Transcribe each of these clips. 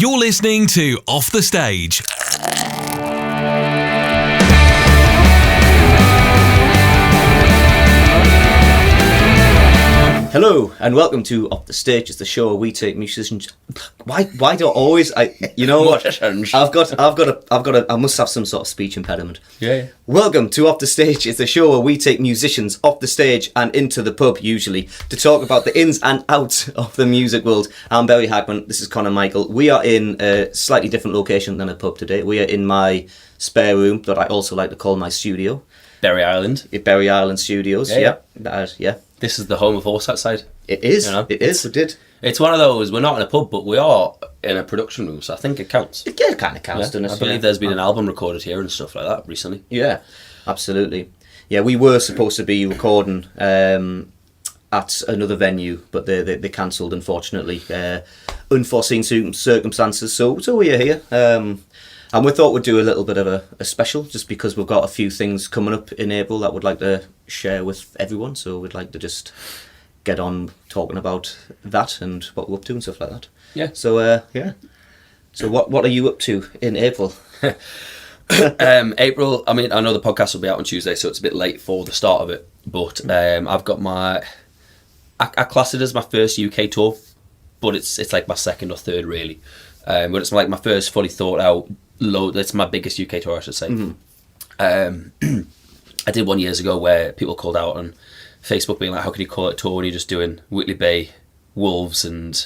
You're listening to Off the Stage. Hello and welcome to Off the Stage. It's the show where we take musicians. Why do I always? You know what? I must have some sort of speech impediment. Yeah. Welcome to Off the Stage. It's the show where we take musicians off the stage and into the pub, usually, to talk about the ins and outs of the music world. I'm Berry Hagman. This is Conor Michael. We are in a slightly different location than a pub today. We are in my spare room that I also like to call my studio. Berry Island. Berry Island Studios. Yeah. This is the home of Horse outside. It is. You know? It is. We did. It's one of those. We're not in a pub, but we are in a production room, so I think it counts. It kind of counts, doesn't it? I believe there's been an album recorded here and stuff like that recently. Yeah, absolutely. Yeah, we were supposed to be recording at another venue, but they cancelled, unfortunately. Unforeseen circumstances, so we are here. And we thought we'd do a little bit of a special, just because we've got a few things coming up in April that we'd like to share with everyone. So we'd like to just get on talking about that and what we're up to and stuff like that. Yeah. So, So what are you up to in April? April, I mean, I know the podcast will be out on Tuesday, so it's a bit late for the start of it. But I've got I class it as my first UK tour, but it's like my second or third, really. But it's like my first fully thought out load. It's my biggest UK tour, I should say. Mm-hmm. I did one years ago where people called out on Facebook being like, how can you call it a tour when you're just doing Whitley Bay, Wolves and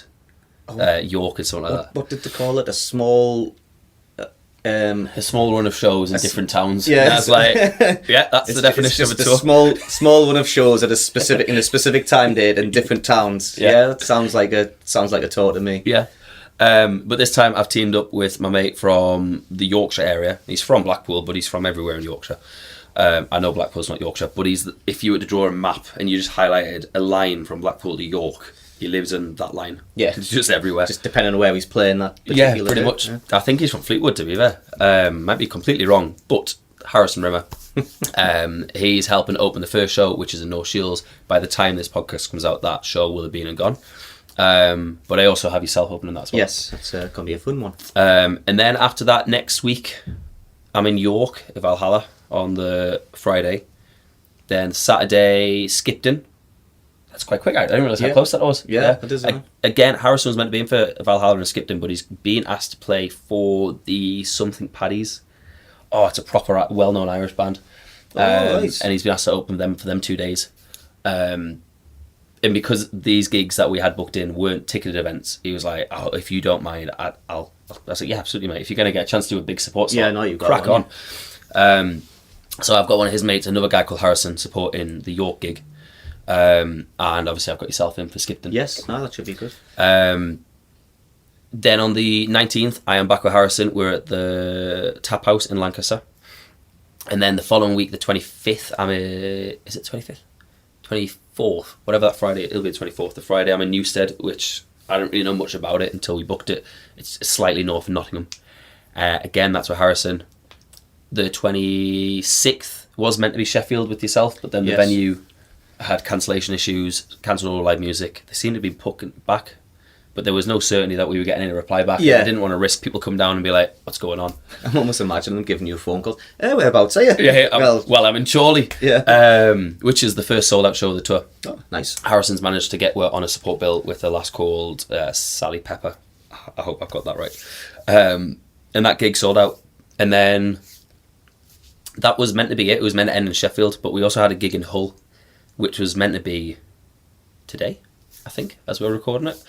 York and something like that. What did they call it? A small run of shows in different towns. Yeah, that's like, yeah, that's the definition of a tour. Small one of shows at a specific time date in different towns. Yeah, that sounds like a tour to me. Yeah. But this time I've teamed up with my mate from the Yorkshire area. He's from Blackpool, but he's from everywhere in Yorkshire. I know Blackpool's not Yorkshire, but if you were to draw a map and you just highlighted a line from Blackpool to York, he lives in that line. Yeah. It's just everywhere. Just depending on where he's playing that particular day. Pretty much. Yeah. I think he's from Fleetwood, to be fair. Might be completely wrong, but Harrison Rimmer. He's helping open the first show, which is in North Shields. By the time this podcast comes out, that show will have been and gone. But I also have yourself opening that as well. Yes, it's going to be a fun one. And then after that, next week, I'm in York, Valhalla, on the Friday. Then Saturday, Skipton. That's quite quick. I didn't realise how close that was. Yeah, it is. Again, Harrison was meant to be in for Valhalla and Skipton, but he's being asked to play for the Something Paddies. Oh, it's a proper well-known Irish band. Nice. And he's been asked to open them for them 2 days. And because these gigs that we had booked in weren't ticketed events, he was like, "Oh, if you don't mind, I'll." I was like, "Yeah, absolutely, mate. If you're going to get a chance to do a big support slot, you've got crack on." So I've got one of his mates, another guy called Harrison, supporting the York gig, and obviously I've got yourself in for Skipton. Yes, no, that should be good. Then on the 19th, I am back with Harrison. We're at the Tap House in Lancaster, and then the following week, the 25th, is it 25th? 24th, whatever that Friday, it'll be the 24th. The Friday I'm in Newstead, which I don't really know much about it until we booked it. It's slightly north of Nottingham. Again, that's with Harrison. The 26th was meant to be Sheffield with yourself, but then the venue had cancellation issues, cancelled all live music. They seemed to be putting back, but there was no certainty that we were getting any reply back. Yeah. I didn't want to risk people coming down and be like, what's going on? I'm almost imagining them giving you a phone call. Whereabouts are you? Yeah, I'm in Chorley, which is the first sold out show of the tour. Oh, nice. Harrison's managed to get on a support bill with a lass called Sally Pepper. I hope I've got that right. And that gig sold out. And then that was meant to be it. It was meant to end in Sheffield, but we also had a gig in Hull, which was meant to be today, I think, as we're recording it.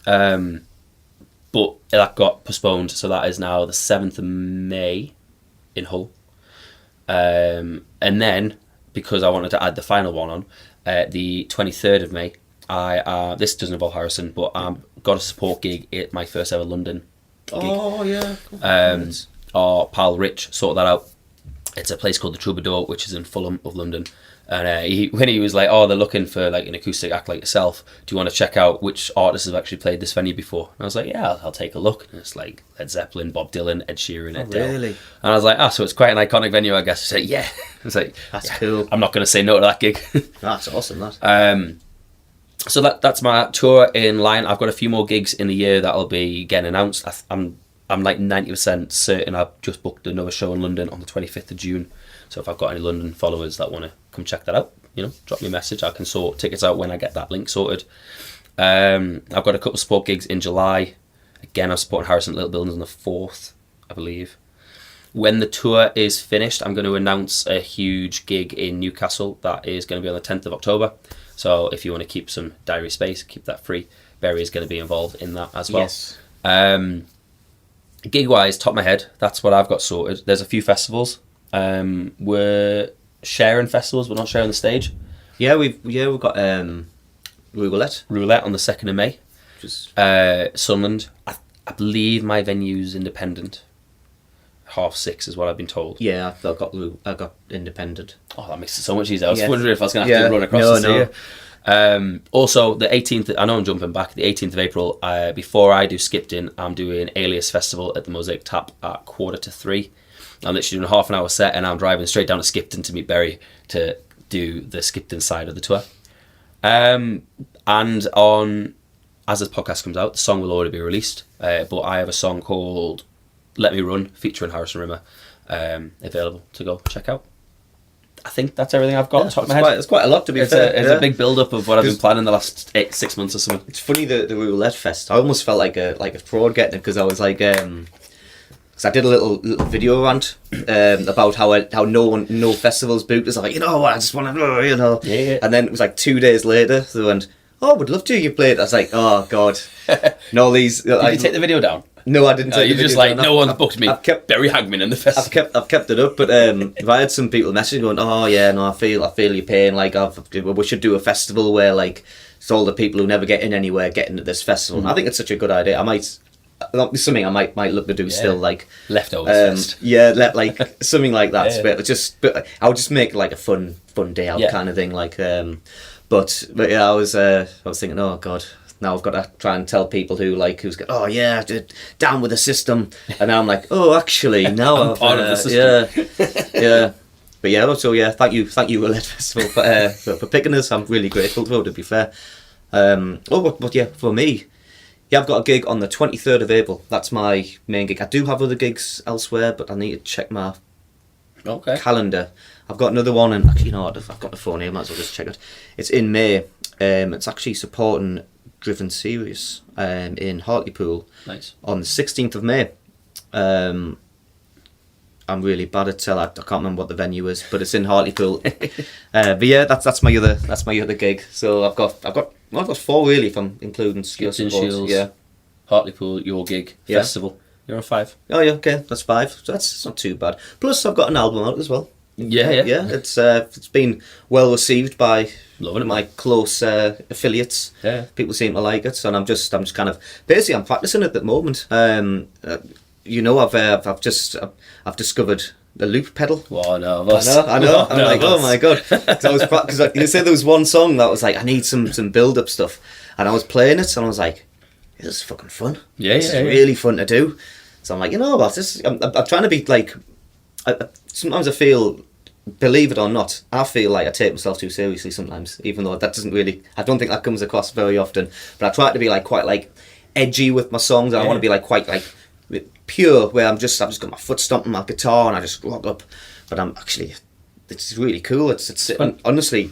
But that got postponed, so that is now the 7th of May in Hull. And then, because I wanted to add the final one on, the 23rd of May, this doesn't involve Harrison, but I've got a support gig at my first ever London gig. Oh, yeah. Our pal Rich sorted that out. It's a place called the Troubadour, which is in Fulham of London. And when he was like, "Oh, they're looking for like an acoustic act like yourself. Do you want to check out which artists have actually played this venue before?" And I was like, "Yeah, I'll take a look." And it's like Led Zeppelin, Bob Dylan, Ed Sheeran, Adele. Really? And I was like, so it's quite an iconic venue, I guess. I said, "Yeah." I was like, "That's cool. I'm not going to say no to that gig." That's awesome. That. So that's my tour in line. I've got a few more gigs in the year that'll be getting announced. I'm like 90% certain I've just booked another show in London on the 25th of June. So if I've got any London followers that want to come check that out, drop me a message. I can sort tickets out when I get that link sorted. I've got a couple of support gigs in July. Again, I'm supporting Harrison Little Buildings on the 4th, I believe. When the tour is finished, I'm going to announce a huge gig in Newcastle that is going to be on the 10th of October. So if you want to keep some diary space, keep that free. Berry is going to be involved in that as well. Yes. Gig-wise, top of my head, that's what I've got sorted. There's a few festivals. We're sharing festivals, but not sharing the stage. Yeah, we've got Roulette on the 2nd of May. Sunderland. I believe my venue's independent. 6:30 is what I've been told. Yeah, I got independent. Oh, that makes it so much easier. I was wondering if I was going to have to run across to see you. Also, the 18th, I know I'm jumping back, the 18th of April, before I do Skipton, I'm doing Alias Festival at the Mosaic Tap at 2:45. I'm literally doing a half an hour set and I'm driving straight down to Skipton to meet Berry to do the Skipton side of the tour. And as this podcast comes out, the song will already be released, but I have a song called Let Me Run featuring Harrison Rimmer available to go check out. I think that's everything I've got. Top of my head. It's quite a lot, to be fair. It's a big build up of what I've been planning the last 6 months or something. It's funny, the Roulette Fest. I almost felt like a fraud getting it, because I was like, because I did a little video rant about how no festivals booked us. I'm like, what, I just want to, Yeah. And then it was like 2 days later, they went, oh, would love to. You played. I was like, oh god, and all these. Did you take the video down? No, I didn't. Take you're the just video like, down. no one's booked me. I've kept Berry Hagman in the festival. I've kept it up, but if I had some people messaging going, oh yeah, no, I feel your pain. Like we should do a festival where like it's all the people who never get in anywhere get into this festival. And I think it's such a good idea. That'll be something I might look to do still, like leftovers. like something like that. Yeah. But I would just make like a fun day out kind of thing. Like, but yeah, I was thinking, oh god, now I've got to try and tell people who's oh yeah, down with the system, and now I'm like, oh actually now I'm part of the system. Yeah. But yeah, so yeah, thank you, Roulette Festival for picking us. I'm really grateful for it, to be fair. But yeah, for me. Yeah, I've got a gig on the 23rd of April. That's my main gig. I do have other gigs elsewhere, but I need to check my calendar. I've got another one, and actually, I've got the phone here. I might as well just check it. It's in May. It's actually supporting Driven Series in Hartlepool. Nice. On the 16th of May. I'm really bad at tell. I can't remember what the venue is, but it's in Hartlepool. But yeah, that's my other gig. So I've got 4 really, if I'm including Skipton, Shields, Hartlepool, your gig, festival. You're on 5. Oh yeah, okay, that's 5. So that's not too bad. Plus I've got an album out as well. Yeah. It's been well received by loving my close affiliates. Yeah, people seem to like it, and I'm just kind of basically I'm practicing it at the moment. I've discovered the loop pedal. Well, I know. I'm like, oh my god, because you said there was one song that was like, I need some build up stuff, and I was playing it, and I was like, this is fucking fun. It's really fun to do. So I'm like, I'm trying to be like. Sometimes I feel, believe it or not, I feel like I take myself too seriously sometimes, even though that doesn't really. I don't think that comes across very often. But I try to be like quite like edgy with my songs. And I want to be like quite like pure, where I've just got my foot stomping my guitar and I just rock up. But it's really cool. It's honestly,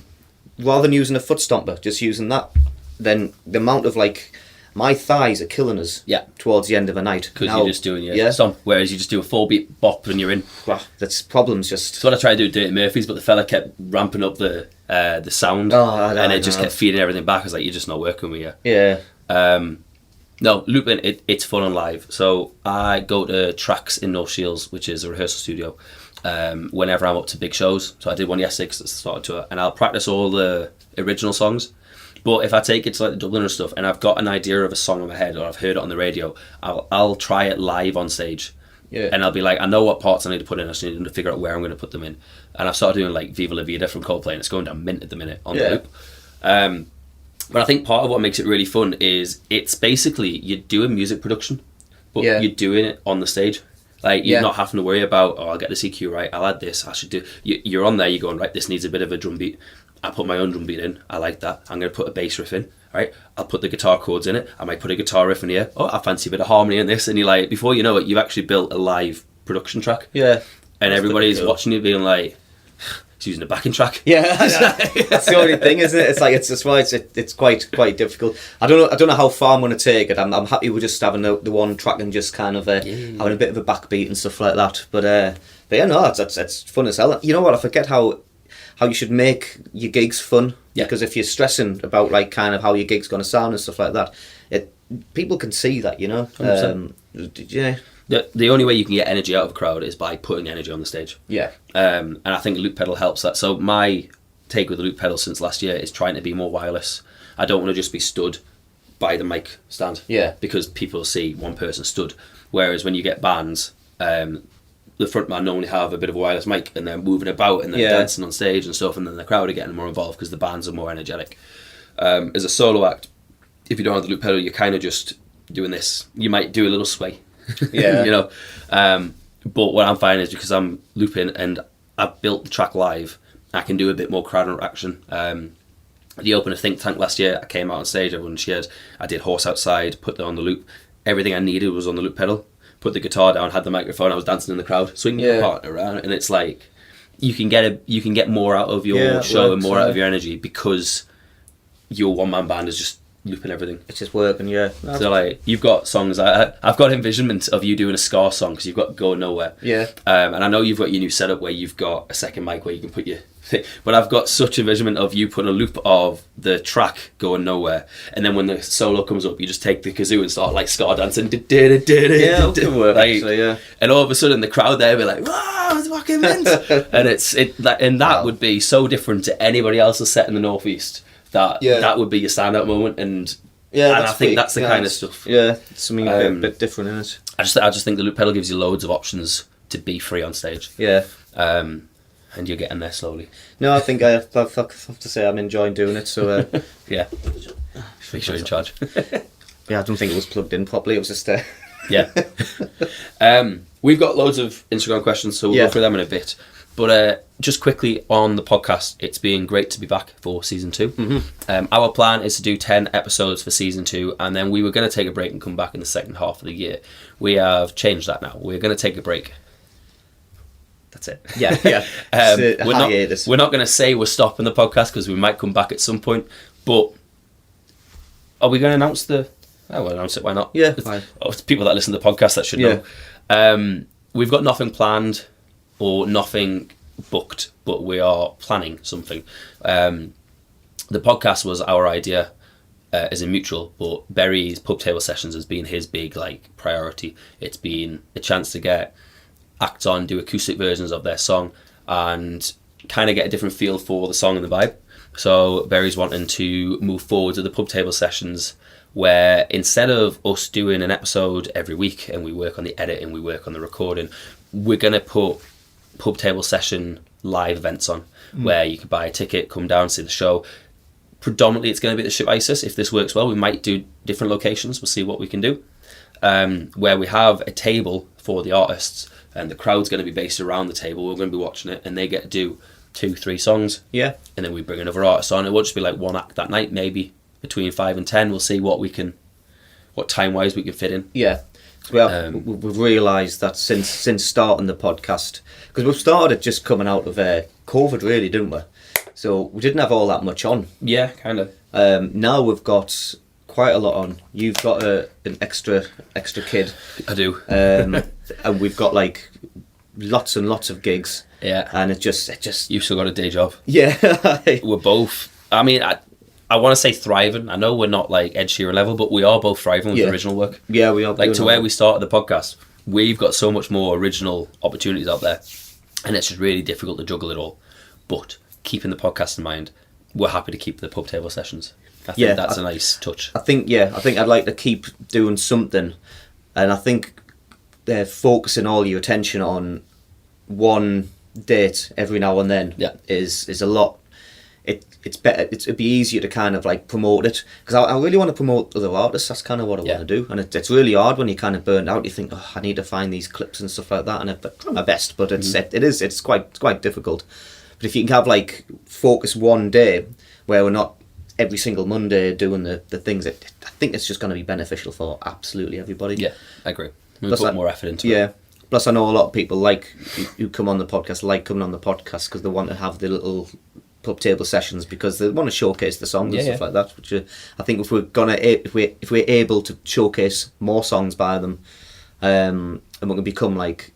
rather than using a foot stomper, just using that, then the amount of like. My thighs are killing us towards the end of the night. Because you're just doing your stomp, whereas you just do a 4-beat bop and you're in. Well, that's problems just... That's what I tried to do at Dirty Murphys, but the fella kept ramping up the sound and it just kept feeding everything back. I was like, you're just not working with you. Yeah. No, looping, it's fun on live. So I go to Tracks in North Shields, which is a rehearsal studio, whenever I'm up to big shows. So I did one yesterday because it's the start of tour, and I'll practice all the original songs. But if I take it to like the Dubliner stuff and I've got an idea of a song in my head or I've heard it on the radio, I'll try it live on stage. Yeah. And I'll be like, I know what parts I need to put in. I just need to figure out where I'm going to put them in. And I've started doing like Viva La Vida from Coldplay, and it's going down mint at the minute on the loop. But I think part of what makes it really fun is it's basically you're doing music production, but you're doing it on the stage. Like you're not having to worry about, I'll get the CQ right, I'll add this, I should do. You're on there, you're going, right, this needs a bit of a drum beat. I put my own drum beat in. I like that. I'm going to put a bass riff in. Right, I'll put the guitar chords in it. I might put a guitar riff in here. Oh, I fancy a bit of harmony in this. And you're like, before you know it, you've actually built a live production track. Yeah. And everybody's watching you being like, he's using a backing track. Yeah, that's the only thing, isn't it? It's like it's quite difficult. I don't know how far I'm going to take it. I'm happy with just having the one track and just kind of having a bit of a backbeat and stuff like that. But yeah, no, it's fun as hell. You know what? I forget how you should make your gigs fun. Yeah. Because if you're stressing about like kind of how your gig's going to sound and stuff like that, people can see that, you know. Yeah. The only way you can get energy out of a crowd is by putting energy on the stage. Yeah. And I think loop pedal helps that. So my take with the loop pedal since last year is trying to be more wireless. I don't want to just be stood by the mic stand. Yeah. Because people see one person stood. Whereas when you get bands, the front man normally have a bit of a wireless mic and they're moving about and they're dancing on stage and stuff, and then the crowd are getting more involved because the bands are more energetic. As a solo act, if you don't have the loop pedal, you're kind of just doing this. You might do a little sway. Yeah. You know. But what I'm finding is because I'm looping and I've built the track live, I can do a bit more crowd interaction. The opener Think Tank last year, I came out on stage, everyone cheered. I did Horse Outside, put that on the loop. Everything I needed was on the loop pedal. Put the guitar down, had the microphone, I was dancing in the crowd, swinging your partner around, and it's like you can get more out of your show and more out of your energy because your one-man band is just looping everything. It's just working, yeah. So like you've got songs. I've got envisionment of you doing a ska song because you've got Go Nowhere. Yeah. And I know you've got your new setup where you've got a second mic where you can put your thing. But I've got such envisionment of you putting a loop of the track Going Nowhere, and then when the solo comes up, you just take the kazoo and start like ska dancing. Yeah, it could work. Actually, yeah. And all of a sudden the crowd there be like, "Wow, it's fucking mint!" And that would be so different to anybody else's set in the Northeast. That would be your standout moment, and I think that's the kind of stuff. Yeah, it's something a bit different in it. I just think the loop pedal gives you loads of options to be free on stage. Yeah. And you're getting there slowly. No, I think I have to say I'm enjoying doing it. So yeah, make sure you're in charge. Yeah, I don't think it was plugged in properly. It was just yeah. We've got loads of Instagram questions, so we'll go through them in a bit. But just quickly on the podcast, it's been great to be back for season 2. Mm-hmm. Our plan is to do 10 episodes for season 2, and then we were going to take a break and come back in the second half of the year. We have changed that now. We're going to take a break. That's it. Yeah. We're not going to say we're stopping the podcast because we might come back at some point. But are we going to announce the? Oh, we'll announce it. Why not? Yeah. It's people that listen to the podcast that should know. We've got nothing planned or nothing booked, but we are planning something. The podcast was our idea as a mutual, but Berry's pub table sessions has been his big priority. It's been a chance to get acts on, do acoustic versions of their song, and kind of get a different feel for the song and the vibe. So Berry's wanting to move forward to the pub table sessions, where instead of us doing an episode every week and we work on the edit and we work on the recording, we're going to put pub table session live events on, where you can buy a ticket, come down, see the show. Predominantly it's going to be at the Ship Isis. If this works well, we might do different locations. We'll see what we can do. Where we have a table for the artists, and the crowd's going to be based around the table. We're going to be watching it, and they get to do 2-3 songs. Yeah. And then we bring another artist on. It will just be like one act that night, maybe between 5 and 10. We'll see what time-wise we can fit in. Yeah. So we've realised that since starting the podcast, because we've started just coming out of COVID, really, didn't we? So we didn't have all that much on. Yeah, kind of. Now we've got quite a lot on. You've got an extra kid. I do. And we've got like lots and lots of gigs. Yeah. And it just You've still got a day job. Yeah. We're both. I mean, I want to say thriving. I know we're not like Ed Sheeran level, but we are both thriving with original work. Yeah, we are. Like to where we started the podcast, we've got so much more original opportunities out there, and it's just really difficult to juggle it all. But keeping the podcast in mind, we're happy to keep the pub table sessions. I think that's a nice touch. I think I'd like to keep doing something, and I think they're focusing all your attention on one date every now and then is a lot. It's better. It'd be easier to kind of like promote it, because I really want to promote other artists. That's kind of what I want to do, and it's really hard when you're kind of burnt out. You think, oh, I need to find these clips and stuff like that, and I try my best, but it's quite difficult. But if you can have like focus one day where we're not every single Monday doing the things, I think it's just going to be beneficial for absolutely everybody. Yeah, I agree. We'll put more effort into it. Yeah. Plus, I know a lot of people who come on the podcast like coming on the podcast because they want to have the little pub table sessions because they want to showcase the songs and stuff like that. Which I think if we're able to showcase more songs by them, and we're going to become like,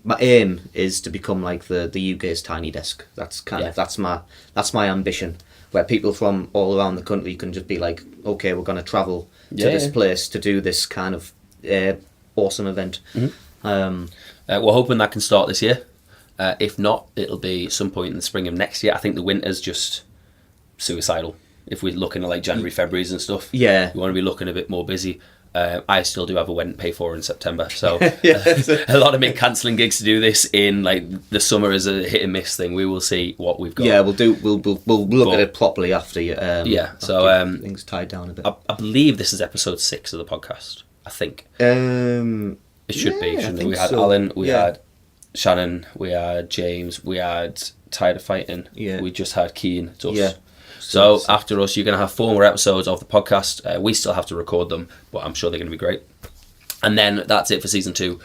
my aim is to become like the UK's Tiny Desk. That's that's my ambition. Where people from all around the country can just be like, okay, we're going to travel to this place to do this kind of awesome event. Mm-hmm. We're hoping that can start this year. If not, it'll be some point in the spring of next year. I think the winter's just suicidal. If we're looking at like January, February and stuff, we want to be looking a bit more busy. I still do have a wedding to pay for in September, so a lot of me cancelling gigs to do this in like the summer is a hit and miss thing. We will see what we've got. Yeah, we'll look at it properly after you. So things tied down a bit. I believe this is episode 6 of the podcast. I think it should be. Shouldn't it? We had Alan, we had Shannon, we had James, we had Tired of Fighting. Yeah, we just had Keane. It's us. Yeah. So after us, you're going to have 4 more episodes of the podcast. We still have to record them, but I'm sure they're going to be great. And then that's it for season 2.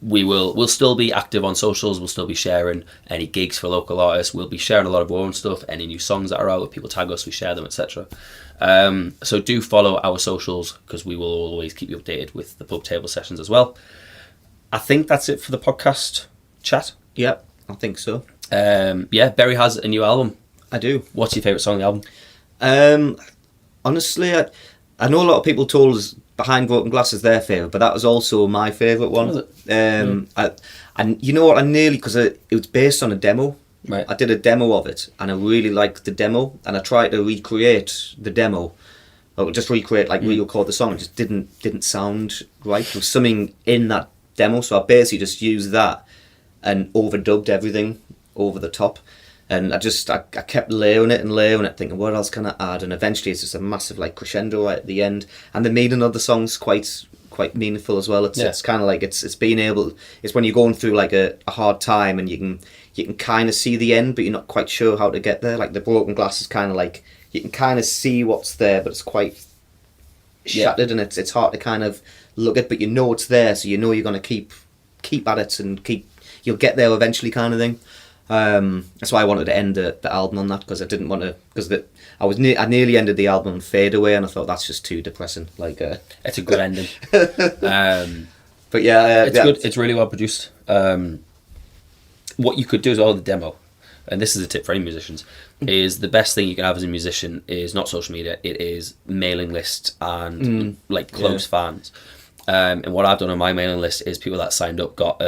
We'll still be active on socials. We'll still be sharing any gigs for local artists. We'll be sharing a lot of our own stuff. Any new songs that are out, if people tag us, we share them, etc. So do follow our socials because we will always keep you updated with the pub table sessions as well. I think that's it for the podcast chat. Yeah, I think so. Berry has a new album. I do. What's your favourite song on the album? Honestly, I know a lot of people told us Behind Broken Glass is their favourite, but that was also my favourite one. Was it? And you know what? I nearly, because it was based on a demo. Right. I did a demo of it, and I really liked the demo, and I tried to recreate the demo, or just re-record the song. It just didn't sound right. There was something in that demo, so I basically just used that and overdubbed everything over the top. And I kept layering it, thinking, what else can I add? And eventually it's just a massive like crescendo right at the end. And the meaning of the song's quite meaningful as well. It's kind of like it's being able. It's when you're going through like a hard time and you can kind of see the end, but you're not quite sure how to get there. Like the broken glass is kind of like you can kind of see what's there, but it's quite shattered and it's hard to kind of look at. But you know it's there, so you know you're going to keep at it and you'll get there eventually, kind of thing. That's why I wanted to end the album on that, because I didn't want to, because I nearly ended the album on Fade Away, and I thought that's just too depressing. Like it's a good ending. But it's good. It's really well produced. What you could do as well with the demo, and this is a tip for any musicians, is the best thing you can have as a musician is not social media. It is mailing list and like close fans. And what I've done on my mailing list is people that signed up got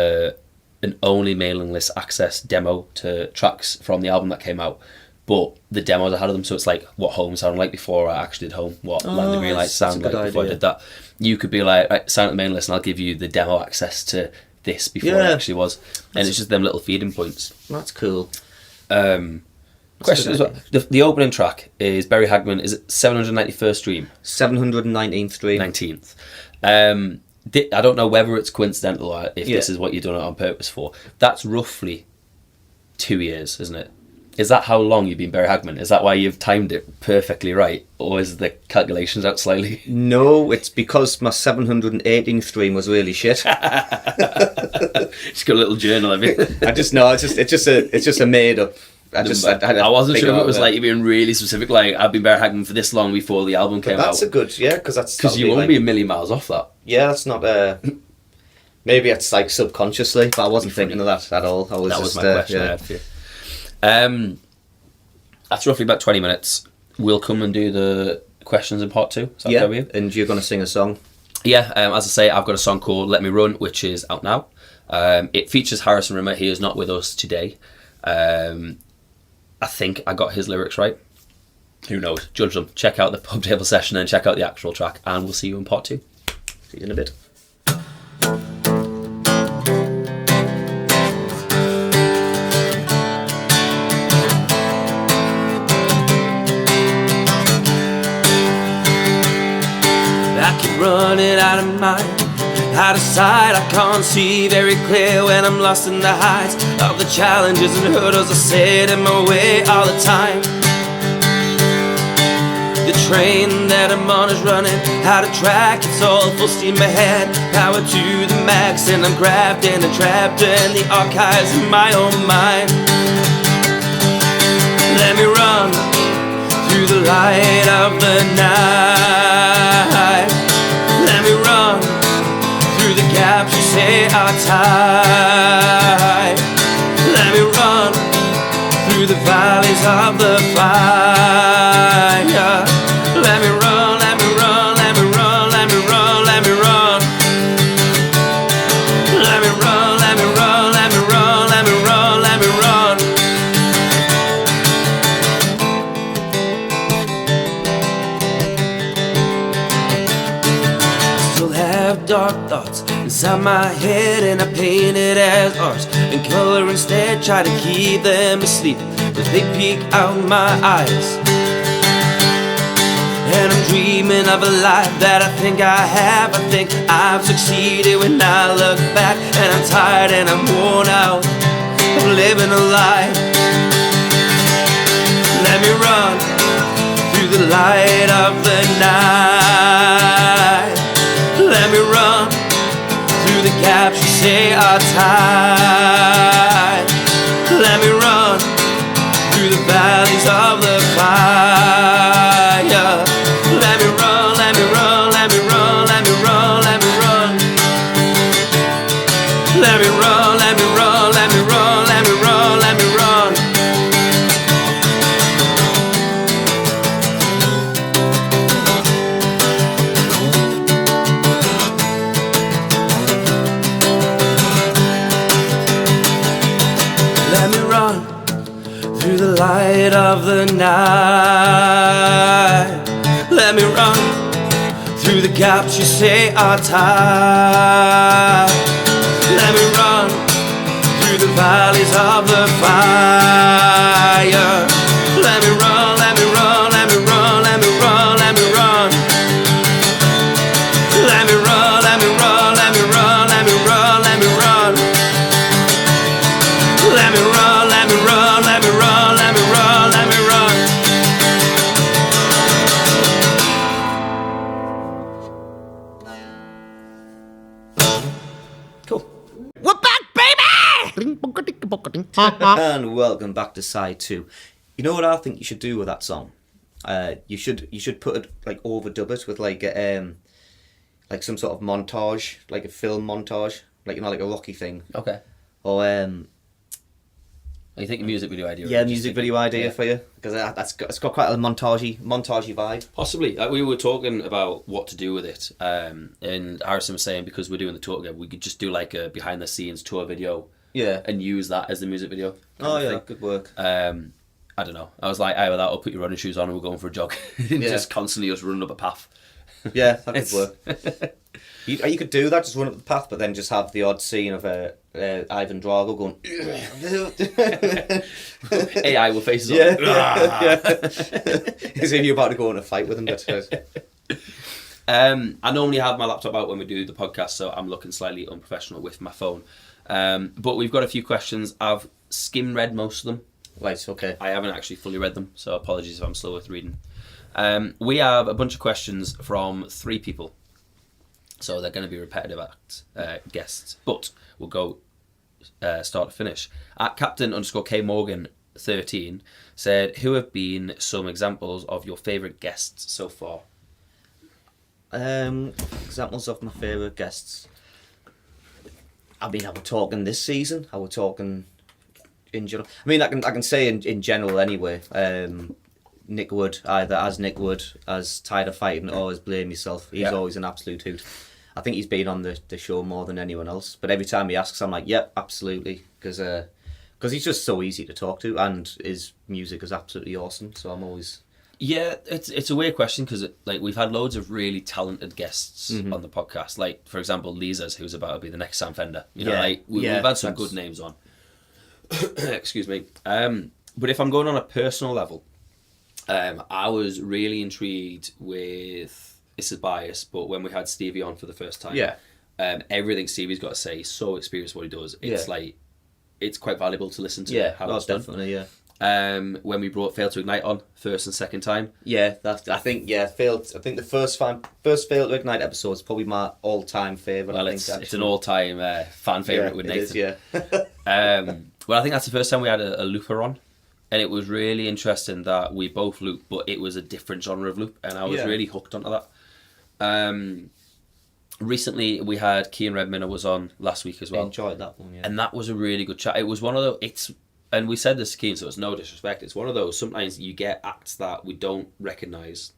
an only mailing list access demo to tracks from the album that came out, but the demos I had of them, so it's like what Home sounded like before I actually did Home, what Land of Green Lights sounded like before I did that. You could be like, right, sign up the mailing list and I'll give you the demo access to this before it actually was. And it's just them little feeding points. That's cool. Question as well. The opening track is Berry Hagman. Is it 791st stream? 719th stream. 19th. I don't know whether it's coincidental or if this is what you've done it on purpose for. That's roughly 2 years, isn't it? Is that how long you've been Berry Hagman? Is that why you've timed it perfectly right? Or is the calculations out slightly? No, it's because my 718th stream was really shit. Just got a little journal of it. It's just a made up. I wasn't sure if it was like you being really specific, like I've been Berry Hagman for this long before the album came out. That's a good, because you won't be a million miles off that. Yeah, that's not. Maybe it's like subconsciously, but I wasn't thinking of that at all. That was my question I had for you. That's roughly about 20 minutes. We'll come and do the questions in part 2. Is that okay with you? And you're going to sing a song. Yeah, as I say, I've got a song called Let Me Run, which is out now. It features Harrison Rimmer. He is not with us today. I think I got his lyrics right. Who knows? Judge them. Check out the pub table session and check out the actual track, and we'll see you in part 2. See you in a bit. I keep running out of mind. Out of sight, I can't see very clear when I'm lost in the heights of the challenges and hurdles I set in my way all the time. The train that I'm on is running out of track, it's all full steam ahead, power to the max, and I'm grabbed and trapped in the archives of my own mind. Let me run through the light of the night. Let me run through the gaps you say are tight. Let me run through the valleys of the fire. Let me run, let me run, let me run, let me run, let me run. Let me run, let me run, let me run, let me run, let me run. Still have dark thoughts inside my head, and I paint it as art and color instead. Try to keep them asleep as they peek out my eyes. And I'm dreaming of a life that I think I have. I think I've succeeded when I look back, and I'm tired and I'm worn out of living a lie. Let me run through the light of the night. Let me run through the gaps you say are tight. Let me run through the valleys of the fire. Let me run, let me run, let me run, let me run, let me run. Let me run, let me run, let me run, let me run, let me run. Let me run through the light of the night. Let me run through the gaps you say are tight. Let me run through the valleys of the fire. Let me run, let me run, let me run, let me run, let me run. Let me run, let me run, let me run, let me run, let me run. Let me run, let me run, let me run, let me run, let me run. Cool. We're back, baby! And welcome back to side 2. You know what I think you should do with that song? You should put it, like, overdub it with like some sort of montage, like a film montage, like, you know, like a Rocky thing. Okay. Or You think a music video idea? yeah, music video idea for you, because it's got quite a montagey vibe. Possibly. We were talking about what to do with it, and Harrison was saying because we're doing the tour together, we could just do like a behind the scenes tour video, Yeah. and use that as the music video. Oh yeah, thing. good work. I don't know. I was like, either that or put your running shoes on and we're going for a jog. Just constantly us running up a path. Yeah, that could work. You could do that, just run up the path, but then just have the odd scene of Ivan Drago going. AI with faces Yeah, on. yeah. As if you're about to go in a fight with him. But I normally have my laptop out when we do the podcast, so I'm looking slightly unprofessional with my phone. But we've got a few questions. I've skim read most of them. right, okay. I haven't actually fully read them, so apologies if I'm slow with reading. We have a bunch of questions from 3 people. So they're going to be repetitive guests. But we'll go start to finish. At Captain_K Morgan 13 said, who have been some examples of your favourite guests so far? Examples of my favourite guests. I mean, are we talking this season? Are we talking in general? I mean, I can say in general anyway. Nick Wood, either as Nick Wood, as Tired of Fighting, or as Blame Yourself. He's always an absolute hoot. I think he's been on the show more than anyone else. But every time he asks, I'm like, yep, absolutely. Because he's just so easy to talk to, and his music is absolutely awesome. So I'm always... Yeah, it's a weird question because like we've had loads of really talented guests on the podcast. Like, for example, Lisa's, who's about to be the next Sam Fender. You know, like we've had some good names on. Excuse me. But if I'm going on a personal level, I was really intrigued with, this is bias, but when we had Stevie on for the first time, Everything Stevie's got to say, he's so experienced what he does. It's like, it's quite valuable to listen to. Yeah, how that's it's done. definitely, yeah. When we brought Fail to Ignite on first and second time. Yeah, I think the first Fail to Ignite episode is probably my all-time favourite. Well, it's an all-time fan favourite with Nathan. It is, yeah. Well, I think that's the first time we had a looper on, and it was really interesting that we both looped, but it was a different genre of loop, and I was really hooked onto that. Recently, we had Cian Redminer was on last week as well. I enjoyed that one, yeah. And that was a really good chat. It was one of those... And we said this to Cian, so it's no disrespect. It's one of those, sometimes you get acts that we don't recognise,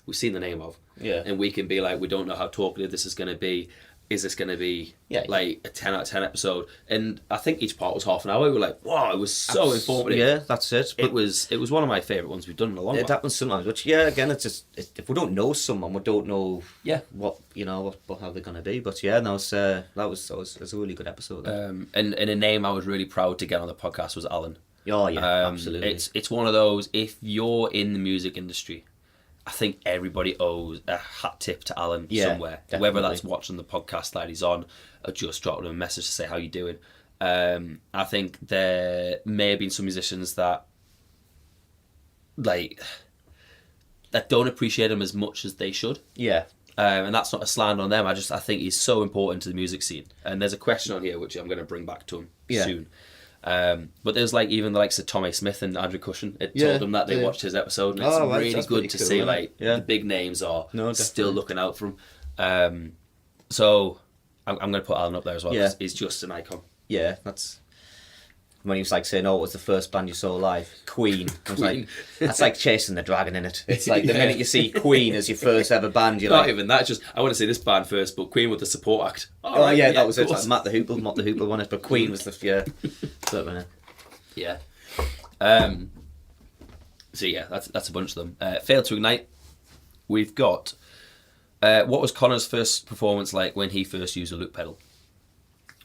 we've seen the name of. Yeah. And we can be like, we don't know how talkative this is going to be. Is this going to be like a 10 out of 10 episode? And I think each part was half an hour. We were like, wow, it was so informative. Yeah, that's it. It was one of my favourite ones we've done in a long while. It happens sometimes, which, again, it's just, if we don't know someone, we don't know what, how they're going to be. But yeah, no, that was a really good episode. And a name I was really proud to get on the podcast was Alan. Oh, yeah, absolutely. It's one of those, if you're in the music industry, I think everybody owes a hat tip to Alan somewhere. Definitely. Whether that's watching the podcast that he's on or just dropping him a message to say how you doing. I think there may have been some musicians that don't appreciate him as much as they should. Yeah. And that's not a slander on them. I think he's so important to the music scene. And there's a question on here which I'm going to bring back to him soon. But there's even the likes of Tommy Smith and Andrew Cushion. It told them that they watched his episode, and it's really good to see the big names are still looking out for him. So I'm going to put Alan up there as well. Yeah. He's just an icon. Yeah, that's when he was saying, "Oh, what was the first band you saw live?" Queen. I was like, that's like chasing the dragon in it. It's like the minute you see Queen as your first ever band, you're not even that. Just I want to see this band first, but Queen with the support act. That was it. Like Matt the Hoople won it, but Queen was the certainly. Yeah. So yeah, that's a bunch of them. Failed to Ignite. We've got what was Conor's first performance like when he first used a loop pedal?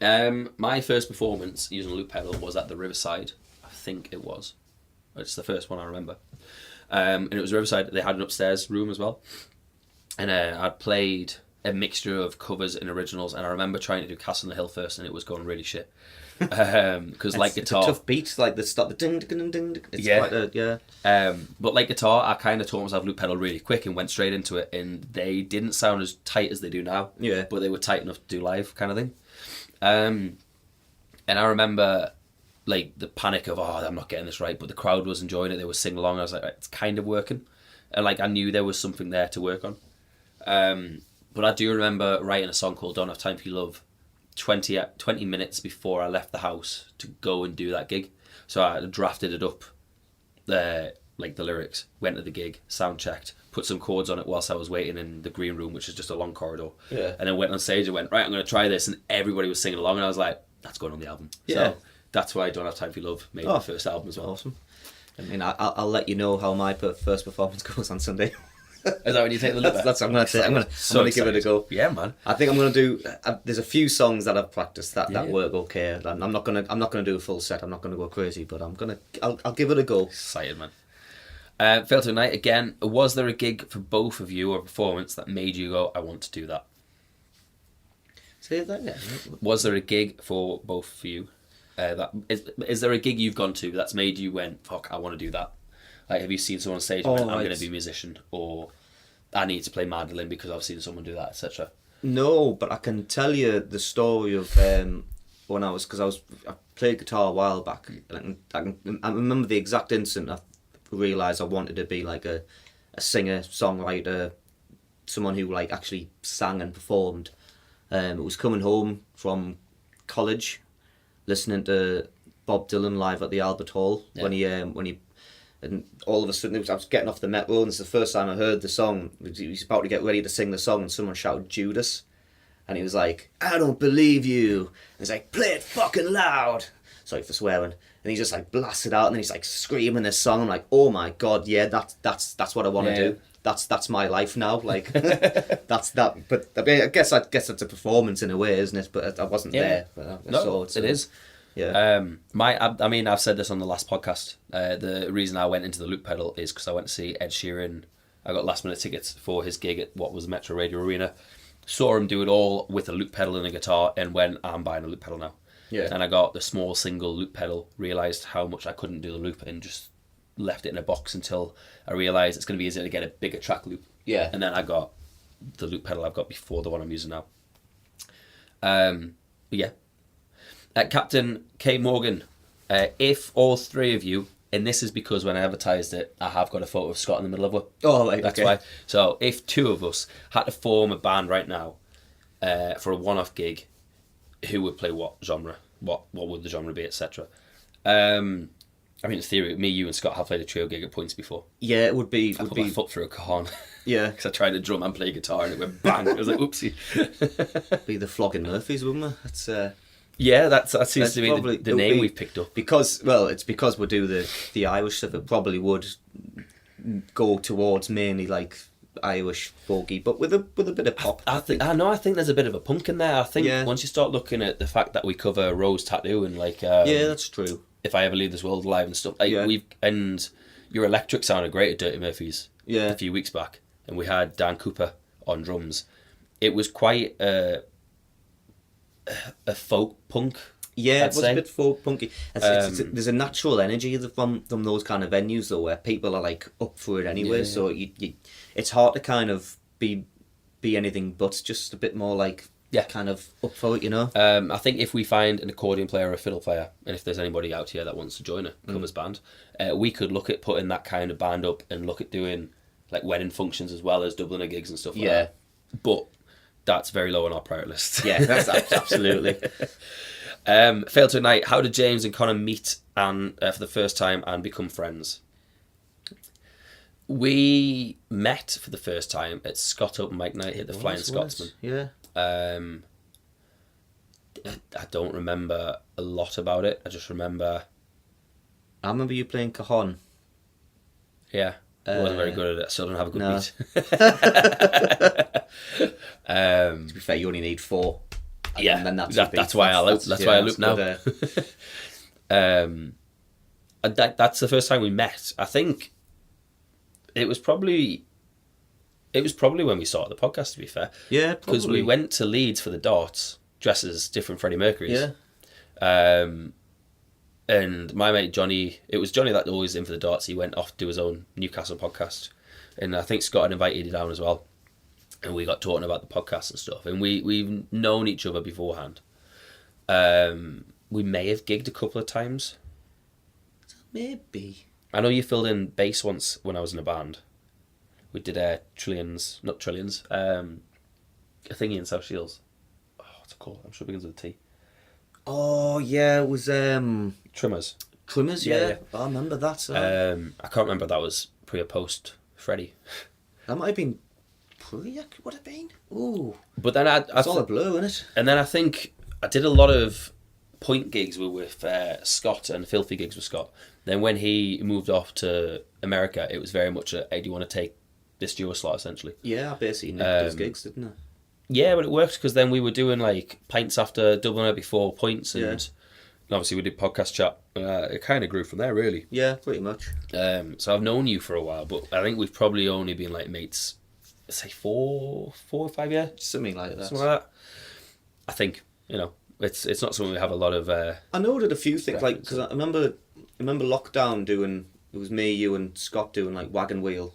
My first performance using a loop pedal was at the Riverside. I think it was. It's the first one I remember. And it was Riverside. They had an upstairs room as well. And I'd played a mixture of covers and originals. And I remember trying to do Castle on the Hill first, and it was going really shit. Because like guitar, it's a tough beat. Like the start, the ding ding ding ding. It's quite but like guitar, I kind of taught myself loop pedal really quick and went straight into it. And they didn't sound as tight as they do now. Yeah. But they were tight enough to do live, kind of thing. And I remember the panic of I'm not getting this right, but the crowd was enjoying it. They were singing along. I was like, it's kind of working, and I knew there was something there to work on. But I do remember writing a song called "Don't Have Time for Your Love" 20 minutes before I left the house to go and do that gig. So I drafted it up, the lyrics, went to the gig, sound checked, put some chords on it whilst I was waiting in the green room, which is just a long corridor. Yeah. And then went on stage and went, right, I'm going to try this, and everybody was singing along, and I was like, that's going on the album. Yeah. So that's why I Don't Have Time for Your Love made my first album as well. Awesome. I mean, I'll let you know how my first performance goes on Sunday. Is that when you take the look? That's what I'm going to say. I'm going to give it a go. Yeah, man. I think I'm going to do. There's a few songs that I've practiced that work okay. I'm not going to do a full set. I'm not going to go crazy, but I'll give it a go. Excited, man. Failed to Ignite again. Was there a gig for both of you or a performance that made you go, I want to do that? Say that again. Was there a gig for both of you? Is there a gig you've gone to that's made you went, fuck, I want to do that? Have you seen someone on stage and went, I'm going to be a musician, or I need to play mandolin because I've seen someone do that, etc.? No, but I can tell you the story of when I played guitar a while back. And I remember the exact instant I realised I wanted to be a singer, songwriter, someone who actually sang and performed. It was coming home from college, listening to Bob Dylan live at the Albert Hall when he and all of a sudden I was getting off the metro, and it's the first time I heard the song. He was about to get ready to sing the song, and someone shouted Judas, and he was like, I don't believe you. And he's like, play it fucking loud. Sorry for swearing. And he just blasted out, and then he's screaming this song. I'm like, oh my god, yeah, that's what I want to do. That's my life now. That's that. But I mean, I guess it's a performance in a way, isn't it? But I wasn't there. But it is. Yeah. I mean, I've said this on the last podcast. The reason I went into the loop pedal is because I went to see Ed Sheeran. I got last minute tickets for his gig at what was the Metro Radio Arena saw him do it all with a loop pedal and a guitar, and went, I'm buying a loop pedal now. Yeah. And I got the small single loop pedal, realised how much I couldn't do the loop, and just left it in a box until I realised it's going to be easier to get a bigger track loop. Yeah. And then I got the loop pedal I've got before the one I'm using now. But yeah. Captain K. Morgan, if all three of you, and this is because when I advertised it, I have got a photo of Scott in the middle of it. Oh, right, That's okay. why. So if two of us had to form a band right now for a one-off gig, who would play what genre? What would the genre be, etc.? I mean, in theory, me, you, and Scott have played a trio gig at points before. Yeah, it would be. I put my foot through a cajon. Yeah, Because I tried to drum and play guitar and it went bang. It was like, oopsie. be the Flogging Murphys, wouldn't it? That's Yeah, that seems that's to be probably- the it'll name be- we've picked up. because it's because we do the Irish stuff. It probably would go towards mainly like Irish folky, but with a bit of pop. I think there's a bit of a punk in there. I think Yeah. once you start looking at the fact that we cover Rose Tattoo and like Yeah, that's true. If I Ever Leave This World Alive and stuff, like Yeah. and Your Electric sounded great at Dirty Murphys Yeah. a few weeks back, and we had Dan Cooper on drums. It was quite a folk punk. Yeah, I'd it was say. a bit folk punky. There's a natural energy from those kind of venues though, where people are like up for it anyway. Yeah. So you it's hard to kind of be anything but just a bit more like kind of up for it, you know. I think if we find an accordion player or a fiddle player, and if there's anybody out here that wants to join a covers band, we could look at putting that kind of band up and look at doing like wedding functions as well as Dubliner gigs and stuff like Yeah. that. But that's very low on our priority list. Yeah, that's absolutely. Failed to Ignite. How did James and Connor meet and for the first time and become friends? We met for the first time at Scott Open Mic Night at the Flying Scotsman. Yeah. I don't remember a lot about it. I just remember, I remember you playing cajon. yeah, I wasn't very good at it. I still don't have a good No. beat. To be fair, you only need 4. And Yeah, then that's that's why I loop. That's why I loop now. good, And that's the first time we met. I think it was probably when we started the podcast, to be fair. Yeah, Because probably. we went to Leeds for the darts, dressed as different Freddie Mercurys. Yeah. And my mate Johnny, it was Johnny that always in for the darts. He went off to do his own Newcastle podcast. And I think Scott had invited you down as well. And we got talking about the podcast and stuff. And we've known each other beforehand. We may have gigged a couple of times. Maybe. I know you filled in bass once when I was in a band. We did Trillions, not Trillions, a thingy in South Shields. Oh, what's it called? I'm sure it begins with a T. Oh yeah, it was Trimmers. Trimmers. Yeah, Yeah, yeah. I remember that. I can't remember if that was pre or post Freddie. That might have been pre. Would have been. Ooh, But then it's all a blur, isn't it? and then I think I did a lot of point gigs with Scott and filthy gigs with Scott. Then when he moved off to America, it was very much a, hey, do you want to take this duo slot essentially? Yeah, I basically nicked those gigs, didn't I? Yeah, but it worked because then we were doing like pints after Dubliner before points, and, Yeah. and obviously we did podcast chat. It kind of grew from there, really. Yeah, pretty much. So I've known you for a while, but I think we've probably only been like mates, say 4 or 5 years, Something like that. something like that. I think it's not something we have a lot of. I noted a few things, like, Reference. because I remember lockdown doing. It was me, you, and Scott doing like Wagon Wheel.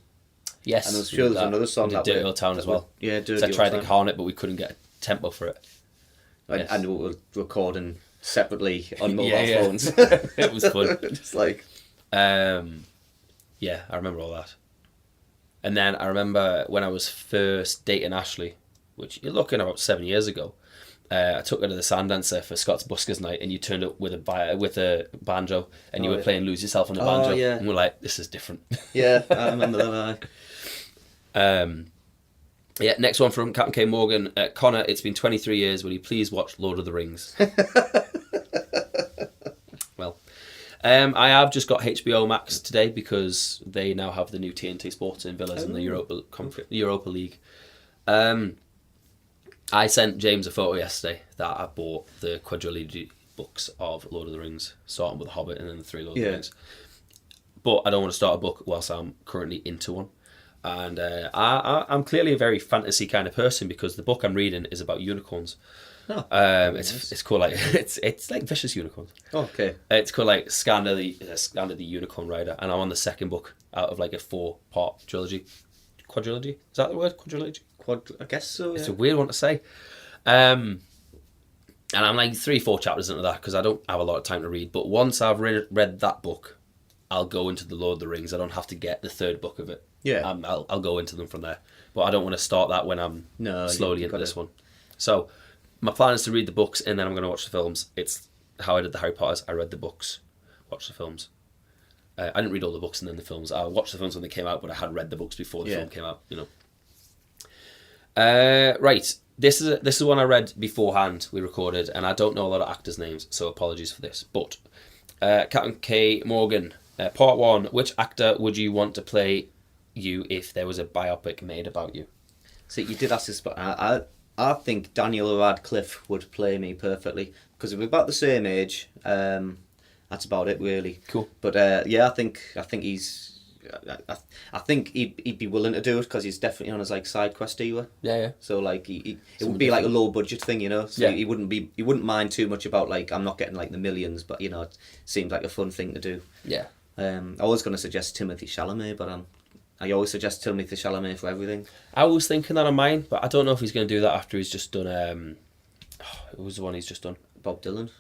Yes, And I was we sure did there's that. another song We did that Dirty we- Old Town that as well. Yeah, So Dirty I tried Old to Town. count it, but we couldn't get a tempo for it. And, Yes. and we were recording separately on mobile Yeah. phones. It was fun. Just like. Yeah, I remember all that. And then I remember when I was first dating Ashley, which you're looking about 7 years ago. I took her to the Sandancer for Scott's Buskers night, and you turned up with a banjo, and you Oh, were yeah. playing "Lose Yourself" on the Oh, banjo, yeah. and we're like, "This is different." Yeah, I remember that. Yeah, next one from Captain K. Morgan. Connor, it's been 23 years. Will you please watch Lord of the Rings? Well, I have just got HBO Max today because they now have the new TNT Sports in Villas in the Europa League. I sent James a photo yesterday that I bought the quadrilogy books of Lord of the Rings, starting with The Hobbit and then the 3 Lord of the Yeah. Rings. But I don't want to start a book whilst I'm currently into one. And I'm clearly a very fantasy kind of person because the book I'm reading is about unicorns. Oh, It's called like it's like Vicious Unicorns. okay. It's called like Skander the Unicorn Rider, and I'm on the second book out of like a 4-part trilogy. Quadrilogy? Is that the word? Quadrilogy? I guess so. It's Yeah. a weird one to say. And I'm like 3-4 chapters into that because I don't have a lot of time to read. But once I've read that book, I'll go into the Lord of the Rings. I don't have to get the third book of it. Yeah. I'll go into them from there. But I don't want to start that when I'm slowly into this one. So my plan is to read the books and then I'm going to watch the films. It's how I did the Harry Potters. I read the books, watched the films. I didn't read all the books and then the films. I watched the films when they came out, but I had read the books before the film came out. You know. Right. This is one I read beforehand. We recorded, and I don't know a lot of actors' names, so apologies for this. But Captain K. Morgan, part 1. Which actor would you want to play you if there was a biopic made about you? See, you did ask this, but I think Daniel Radcliffe would play me perfectly because we're about the same age. That's about it, really. Cool. But yeah, I think he's. I think he'd be willing to do it because he's definitely on his like side quest dealer. Yeah. So like it would be like a low budget thing, you know. So Yeah. he wouldn't mind too much about like I'm not getting like the millions, but you know it seems like a fun thing to do. Yeah. I was going to suggest Timothy Chalamet, but I always suggest Timothy Chalamet for everything. I was thinking that on mine, but I don't know if he's going to do that after he's just done. Who was the one he's just done? Bob Dylan.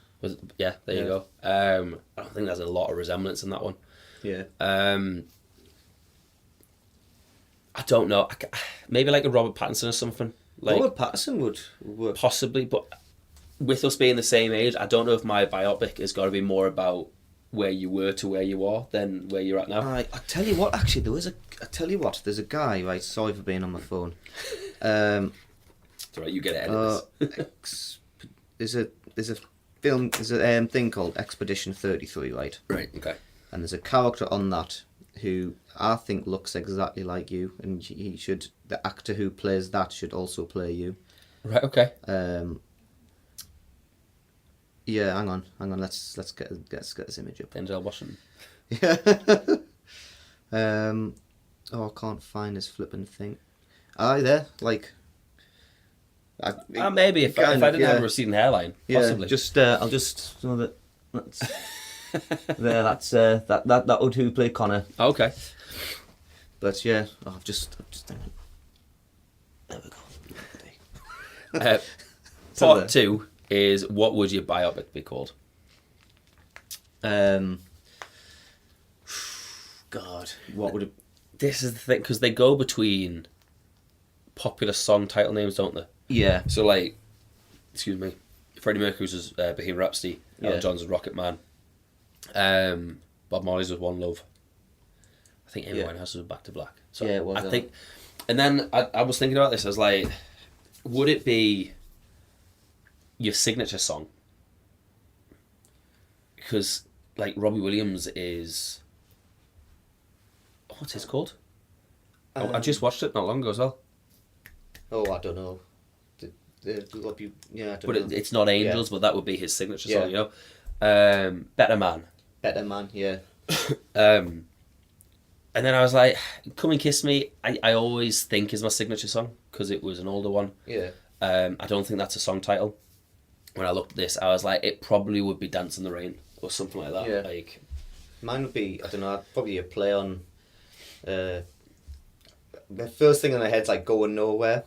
Yeah, there you go. I don't think there's a lot of resemblance in that one. Yeah. I don't know. Maybe like a Robert Pattinson or something. Like Robert Pattinson would work. possibly, but with us being the same age, I don't know if my biopic has got to be more about where you were to where you are than where you're at now. I tell you what, actually, there's a guy, right, sorry for being on my phone. It's all right, you get it. There's a film, there's a thing called Expedition 33, right? Right, okay. And there's a character on that who I think looks exactly like you, and the actor who plays that should also play you. Right, okay. Yeah, hang on. Let's get this image up. Denzel Washington. Yeah. I can't find this flipping thing. Aye, there. Like. Maybe if I didn't have a receding hairline, possibly. Just I'll just so that. That's, there. That's that would who play Connor. Okay. But yeah, I've just. There we go. Part 2 is what would your biopic be called? God, what would it? This is the thing, because they go between popular song title names, don't they? Yeah. So like, excuse me, Freddie Mercury's was Bohemian Rhapsody, Elton John's was Rocket Man, Bob Marley's was One Love. I think Amy Winehouse was Back to Black. So yeah, it was. I think, and then I was thinking about this. I was like, would it be your signature song? Because like Robbie Williams is, what's his called? I just watched it not long ago as well. Oh, I don't know. I don't But know. it's not Angels, but that would be his signature Yeah. song, you know. Better Man. Better Man, yeah. And then I was like, Come and Kiss Me, I always think is my signature song because it was an older one. Yeah. I don't think that's a song title. When I looked at this, I was like, it probably would be Dance in the Rain or something like that. Yeah. Like, mine would be, I don't know, probably a play on. The first thing in my head's like Going Nowhere.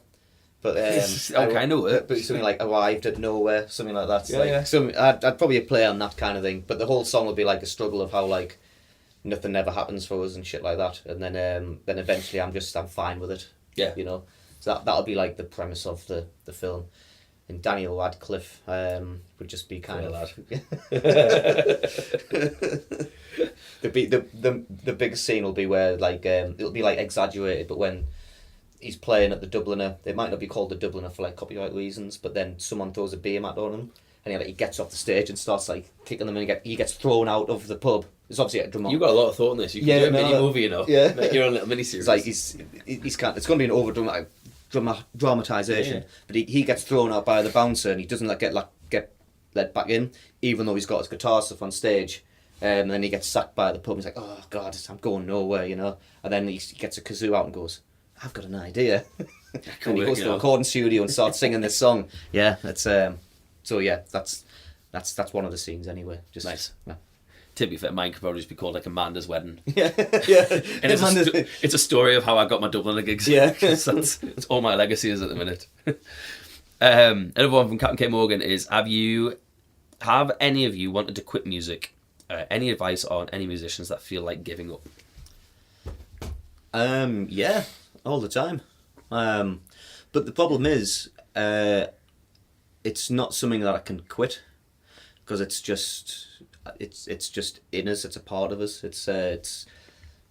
But okay, I know it. But something like Arrived at Nowhere, something like that. Yeah, like, yeah. I'd probably play on that kind of thing. But the whole song would be like a struggle of how like nothing ever happens for us and shit like that. And then eventually I'm fine with it. Yeah. You know. So that'll be like the premise of the film. And Daniel Radcliffe would just be kind of the big scene will be where like it'll be like exaggerated, but when he's playing at the Dubliner, they might not be called the Dubliner for like copyright reasons, but then someone throws a beer mat on him and he gets off the stage and starts like kicking them and he gets thrown out of the pub. It's obviously a drama. You've got a lot of thought in this. You can do a mini movie, you know. Yeah. Make your own little mini series. It's like he's can't. It's going to be an over dramatisation, Yeah. but he gets thrown out by the bouncer and he doesn't get let back in, even though he's got his guitar stuff on stage. And then he gets sacked by the pub. He's like, oh God, I'm going nowhere, you know. And then he gets a kazoo out and goes, I've got an idea. And he goes to the recording studio and starts singing this song. Yeah, that's so yeah, that's one of the scenes anyway. Just Nice. Yeah. To be fair, mine could probably just be called like Amanda's Wedding. Yeah. And it's a story of how I got my Dubliner gigs. Yeah. that's all my legacy is at the minute. Another one from Captain K. Morgan is, have any of you wanted to quit music? Any advice on any musicians that feel like giving up? Yeah, all the time. But the problem is, it's not something that I can quit, because it's just in us. It's a part of us. It's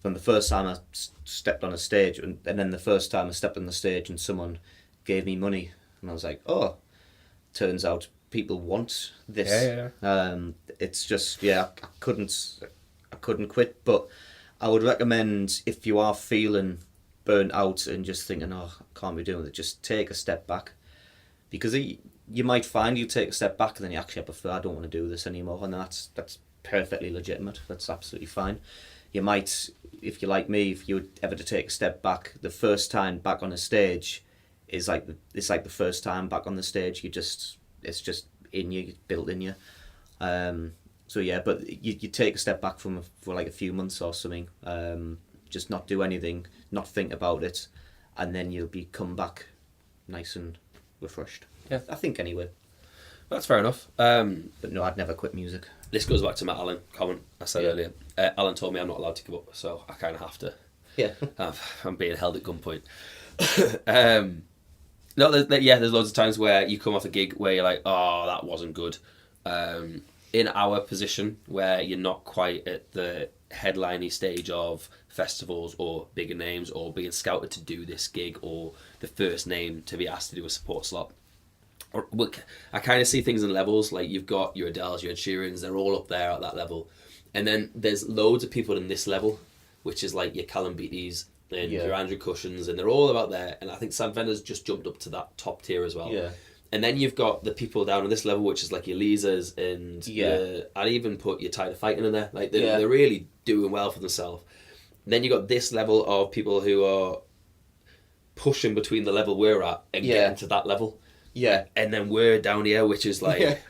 from the first time I stepped on a stage, and then the first time I stepped on the stage and someone gave me money, and I was like, oh, turns out people want this. Yeah. It's just, I couldn't quit. But I would recommend, if you are feeling burnt out and just thinking, oh, I can't be doing it, just take a step back, because you might find you take a step back and then you actually prefer, I don't want to do this anymore, and that's perfectly legitimate. That's absolutely fine. You might, if you're like me, if you were ever to take a step back, the first time back on a stage is like the first time back on the stage. It's just in you, built in you. So yeah, but you take a step back for like a few months or something, just not do anything, not think about it, and then you'll come back nice and refreshed. Yeah, I think anyway. That's fair enough. But no, I'd never quit music. This goes back to my Alan comment I said earlier. Alan told me I'm not allowed to give up, so I kind of have to. Yeah. I'm being held at gunpoint. No, there's loads of times where you come off a gig where you're like, oh, that wasn't good. In our position, where you're not quite at the headliney stage of festivals or bigger names, or being scouted to do this gig, or the first name to be asked to do a support slot. I kind of see things in levels. Like, you've got your Adeles, your Ed Sheerans, they're all up there at that level. And then there's loads of people in this level, which is like your Callum Beatties and your Andrew Cushions, and they're all about there. And I think Sam Fenner's just jumped up to that top tier as well. Yeah. And then you've got the people down on this level, which is like your Lisas and I'd even put your Tired of Fighting in there. Like, they're really doing well for themselves. Then you've got this level of people who are pushing between the level we're at and getting to that level. Yeah. And then we're down here, which is like,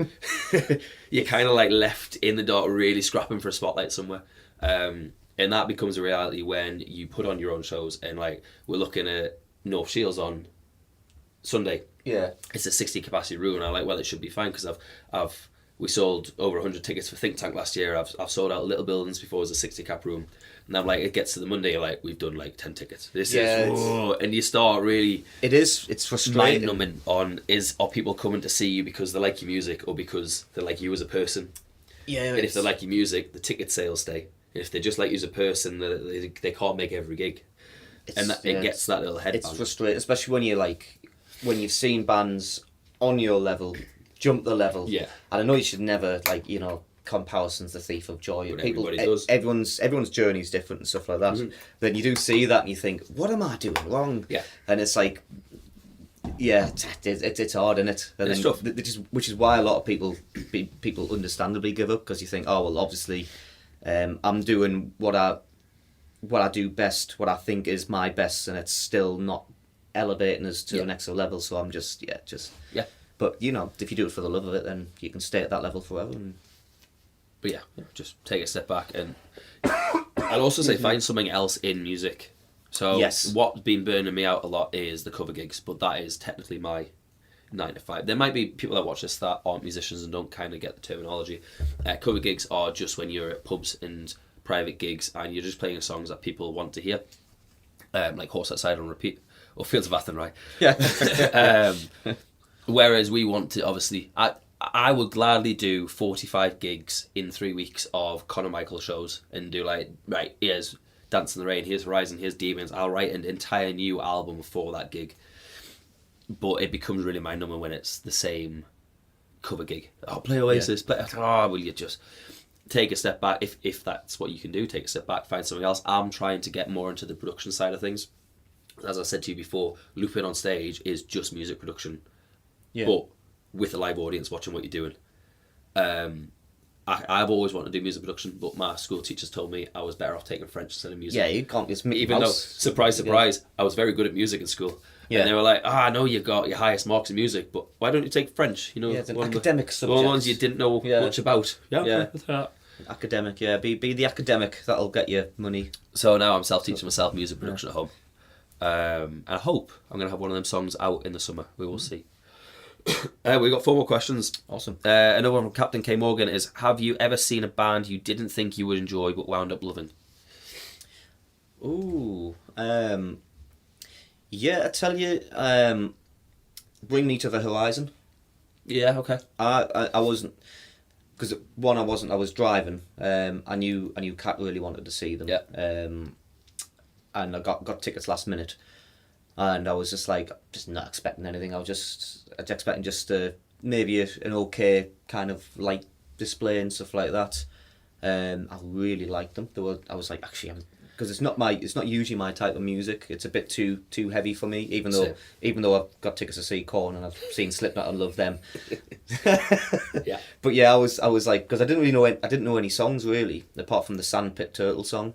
you're kind of like left in the dark, really scrapping for a spotlight somewhere. And that becomes a reality when you put on your own shows. And like, we're looking at North Shields on Sunday. Yeah. It's a 60 capacity room, and I'm like, well, it should be fine, because we sold over 100 tickets for Think Tank last year. I've sold out little buildings before it was a 60 cap room. And I'm like, it gets to the Monday, you're like, we've done like 10 tickets. This is, whoa, and you start really... It's frustrating. Mind-numbing on, are people coming to see you because they like your music, or because they like you as a person? Yeah. And if they like your music, the ticket sales stay. And if they just like you as a person, they can't make every gig. And it gets that little headband. It's frustrating, especially when you've seen bands on your level jump the level. Yeah. And I know you should never, comparison's the thief of joy. But everybody does. Everyone's journey is different and stuff like that. Mm-hmm. Then you do see that and you think, what am I doing wrong? Yeah. And it's like, it's hard, isn't it? And it's then, tough. Which is why a lot of people understandably give up, because you think, oh well, obviously, I'm doing what I do best, what I think is my best, and it's still not elevating us to the next level. So I'm just. But if you do it for the love of it, then you can stay at that level forever. But just take a step back, and I'll also say find something else in music. So what's been burning me out a lot is the cover gigs, but that is technically my 9 to 5. There might be people that watch this that aren't musicians and don't kind of get the terminology. Cover gigs are just when you're at pubs and private gigs and you're just playing songs that people want to hear, like Horse Outside on Repeat or Fields of Athenry. Yeah. Whereas we want to, obviously, I would gladly do 45 gigs in 3 weeks of Conor Michael shows and do here's Dance in the Rain, here's Horizon, here's Demons. I'll write an entire new album for that gig. But it becomes really mind-numbing when it's the same cover gig. I'll play Oasis, will you just take a step back? If that's what you can do, take a step back, find something else. I'm trying to get more into the production side of things. As I said to you before, looping on stage is just music production. Yeah. But with a live audience watching what you're doing. I've always wanted to do music production, but my school teachers told me I was better off taking French instead of music. Yeah, you can't just Even though, surprise, I was very good at music in school. Yeah. And they were like, I know you got your highest marks in music, but why don't you take French? You know, it's an academic subject. One of the ones you didn't know much about. Yeah. Academic, yeah. Be the academic. That'll get you money. So now I'm self-teaching myself music production at home. And I hope I'm going to have one of them songs out in the summer. We will see. We've got 4 more questions. Awesome. Another one from Captain K. Morgan is, have you ever seen a band you didn't think you would enjoy but wound up loving? Ooh. Yeah, I tell you, Bring Me to the Horizon. Yeah, okay. I wasn't, because I was driving. I knew Kat really wanted to see them. Yeah. And I got tickets last minute, and I was just like, just not expecting anything. I was expecting just maybe an okay kind of light display and stuff like that. I really liked them. I was like, actually, because it's not usually my type of music. It's a bit too heavy for me. Even though I've got tickets to see Korn and I've seen Slipknot and love them. Yeah. But yeah, I was like, because I didn't know any songs really apart from the Sandpit Turtle song,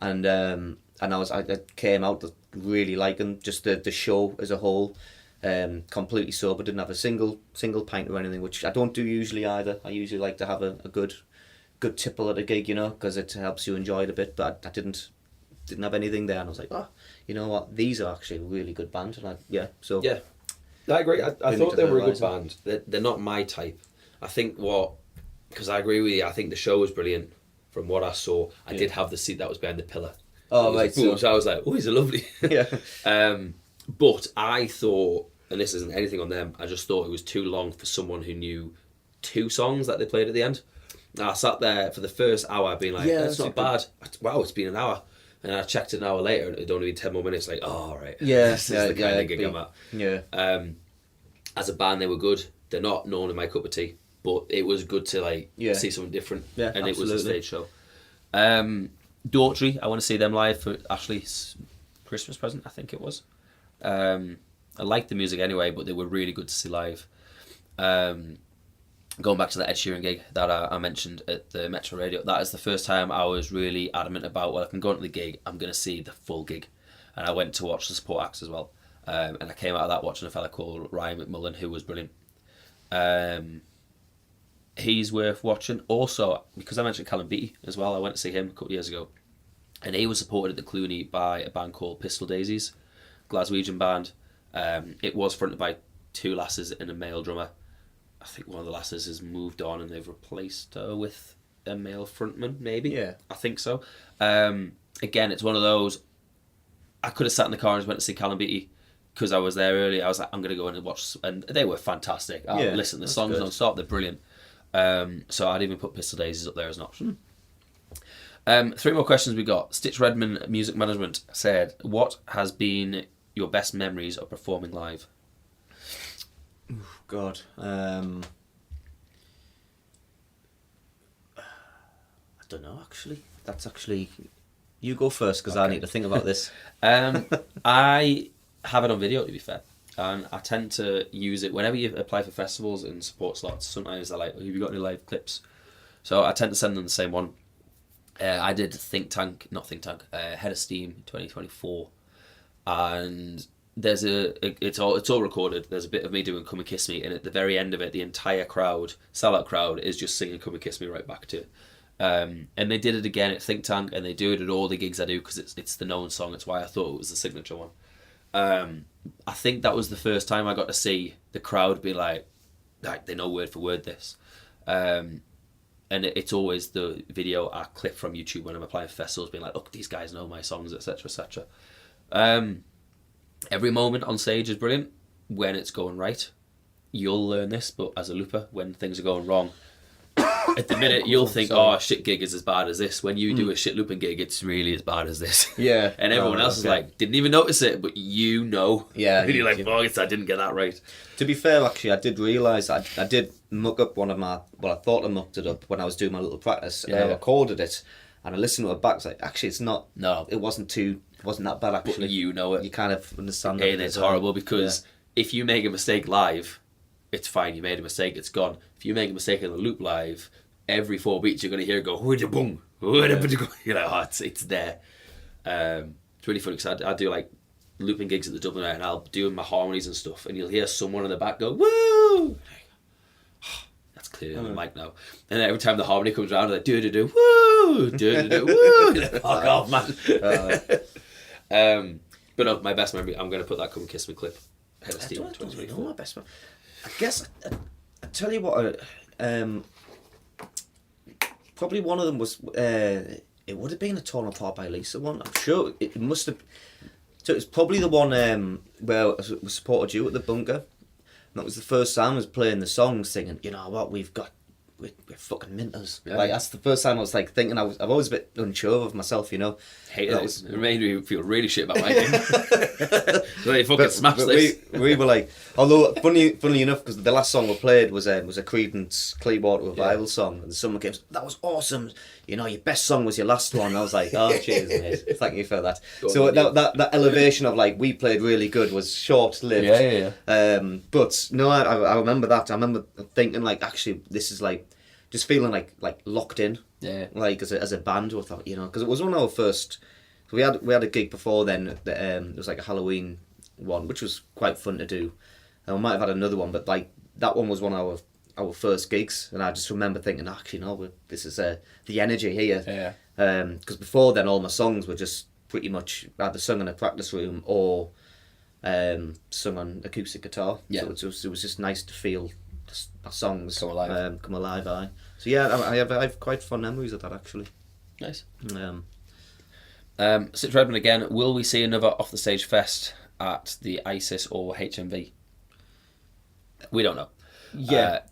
and I came out really liking just the show as a whole. Completely sober, didn't have a single pint or anything, which I don't do usually either. I usually like to have a good tipple at a gig, you know, because it helps you enjoy it a bit. But I didn't have anything there, and I was like, oh, you know what, these are actually a really good band, and yeah, I agree. I thought they were a good band. They're not my type. I think because I agree with you. I think the show was brilliant. From what I saw, I did have the seat that was behind the pillar. Oh right, so I was like, oh, he's a lovely. Yeah. But I thought, and this isn't anything on them, I just thought it was too long for someone who knew 2 songs that they played at the end. I sat there for the first hour being like, that's not bad. Wow, it's been an hour. And I checked it an hour later and it'd only been 10 more minutes. Like, oh, right. Yeah, this is the kind of gig I'm at. Yeah. As a band, they were good. They're not known in my cup of tea, but it was good to see something different. Yeah, and absolutely. It was a stage show. Daughtry, I want to see them live for Ashley's Christmas present, I think it was. I liked the music anyway, but they were really good to see live. Going back to the Ed Sheeran gig that I mentioned at the Metro Radio, that is the first time I was really adamant about, well, if I'm going to the gig, I'm going to see the full gig. And I went to watch the support acts as well. And I came out of that watching a fella called Ryan McMullen, who was brilliant. He's worth watching. Also, because I mentioned Callum Beattie as well, I went to see him a couple of years ago. And he was supported at the Clooney by a band called Pistol Daisies, Glaswegian band. It was fronted by 2 lasses and a male drummer. I think one of the lasses has moved on and they've replaced her with a male frontman, maybe. Yeah. I think so. Again, it's one of those, I could have sat in the car and just went to see Callum Beattie because I was there early. I was like, I'm going to go in and watch, and they were fantastic. Listen, the songs good. non-stop, they're brilliant. So I'd even put Pistol Daisies up there as an option. 3 more questions we got. Stitch Redman Music Management said, what has been your best memories of performing live? God. I don't know, actually. That's actually... You go first, because I need to think about this. I have it on video, to be fair. And I tend to use it whenever you apply for festivals and support slots. Sometimes they're like, have you got any live clips? So I tend to send them the same one. I did Head of Steam 2024. And there's it's all recorded. There's a bit of me doing Come and Kiss Me, and at the very end of it, the entire crowd, sellout crowd, is just singing Come and Kiss Me right back to it. And they did it again at Think Tank, and they do it at all the gigs I do because it's the known song. It's why I thought it was the signature one. I think that was the first time I got to see the crowd be like they know word for word this. And it's always the video I clip from YouTube when I'm applying for festivals, being like, look, these guys know my songs, etc., etc. Every moment on stage is brilliant when it's going right. You'll learn this, but as a looper, when things are going wrong, at the minute you'll think, oh, a shit gig is as bad as this. When you do a shit looping gig, it's really as bad as this. Yeah. And everyone else is like, didn't even notice it, but you know. Yeah. And you're like, oh, I didn't get that right. To be fair, actually, I did realise I did muck up one of my... Well, I thought I mucked it up when I was doing my little practice, and I recorded it, and I listened to it back. It's like, actually, it's not... No. It wasn't that bad, actually. But you know it. You kind of understand And it's horrible because if you make a mistake live, it's fine. You made a mistake, it's gone. If you make a mistake in a loop live, every 4 beats you're going to hear it go, "Hooda boom, hooda boom." You're like, oh, it's there. It's really funny because I do like looping gigs at the Dublin Eye, and I'll do my harmonies and stuff, and you'll hear someone in the back go, "Woo!" That's clearly on the mic now. And every time the harmony comes around, like, do do do, woo, do do do, woo. Fuck off, man. But no, my best memory. I'm going to put that "Come Kiss Me" clip ahead of Steve in 2024. My best one. I guess I tell you what. Probably one of them was. It would have been a "Torn Apart" by Lisa one. I'm sure it must have. So it's probably the one where we supported you at the bunker. And that was the first time I was playing the song, singing, you know what, we're fucking minters. Yeah. Like, that's the first time I was like thinking, I've always a bit unsure of myself, you know. Hated it. It made me feel really shit about my game. Really fucking smashed this. We were like, although funny enough, because the last song we played was a Creedence Clearwater Revival song, and someone came, "That was awesome. You know, your best song was your last one." And I was like, "Oh, cheers, mate. Thank you for that." So that elevation of like we played really good was short lived. Yeah. But no, I remember that. I remember thinking like, actually, this is like just feeling like locked in. Yeah. Like as a band, I thought, you know, because it was one of our first. So we had a gig before then. It was like a Halloween one, which was quite fun to do. And we might have had another one, but like that one was one of our first gigs, and I just remember thinking, actually, no, this is the energy here. Yeah. Because before then, all my songs were just pretty much either sung in a practice room or sung on acoustic guitar. Yeah. So it was just nice to feel my songs Come alive. Come alive. So yeah, I have quite fond memories of that actually. Nice. Um, Six Redmond again. Will we see another Off the Stage fest at the ISIS or HMV? We don't know. Yeah,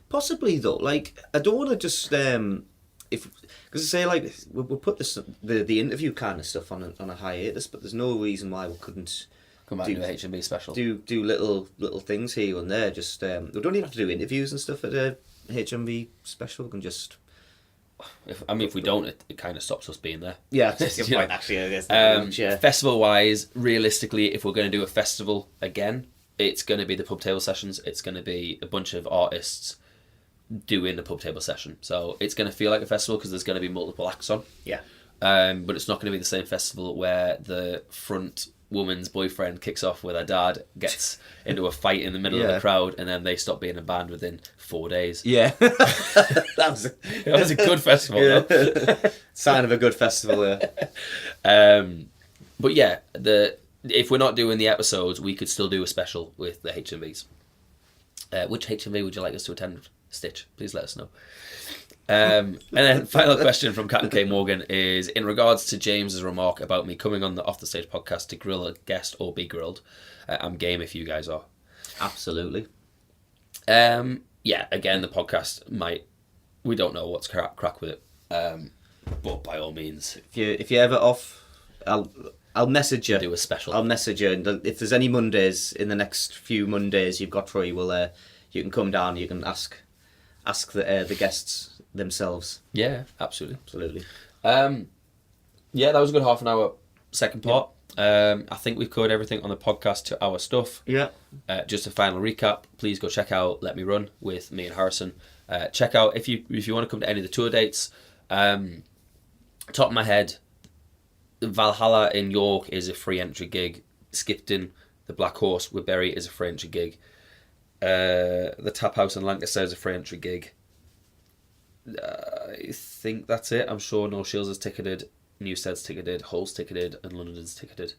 possibly though. Like, I don't want to just because I say like we'll put the interview kind of stuff on a hiatus, but there's no reason why we couldn't Come back to a HMV special. do little things here and there. Just we don't even have to do interviews and stuff at a HMV special. We can just If we don't, it kind of stops us being there. yeah, that's your point actually. I guess. Yeah. Festival wise, realistically, if we're going to do a festival again, it's going to be the pub table sessions. It's going to be a bunch of artists doing the pub table session. So it's going to feel like a festival because there's going to be multiple acts on. Yeah. But it's not going to be the same festival where the front woman's boyfriend kicks off with her dad, gets into a fight in the middle of the crowd, and then they stop being a band within 4 days. Yeah. that was a good festival, though. Sign of a good festival, yeah. But yeah, if we're not doing the episodes, we could still do a special with the HMVs. Which HMV would you like us to attend, Stitch? Please let us know. And then final question from Captain K. Morgan is, in regards to James's remark about me coming on the Off the Stage podcast to grill a guest or be grilled, I'm game if you guys are. Absolutely. Yeah, again, the podcast we don't know what's crack with it, but by all means, If you're ever off, I'll message you. Do a special. I'll message you, and if there's any Mondays in the next few Mondays you've got free, well, you can come down. You can ask the guests themselves. Yeah, absolutely. Yeah, that was a good half an hour second part. I think we've covered everything on the podcast to our stuff. Yeah. Just a final recap, please go check out Let Me Run with me and Harrison. Check out if you want to come to any of the tour dates. Top of my head, Valhalla in York is a free entry gig. Skipton, the Black Horse with Berry is a free entry gig. The Tap House in Lancaster is a free entry gig. I think that's it. I'm sure No Shields is ticketed, Newstead's ticketed, Hull's ticketed, and London's ticketed.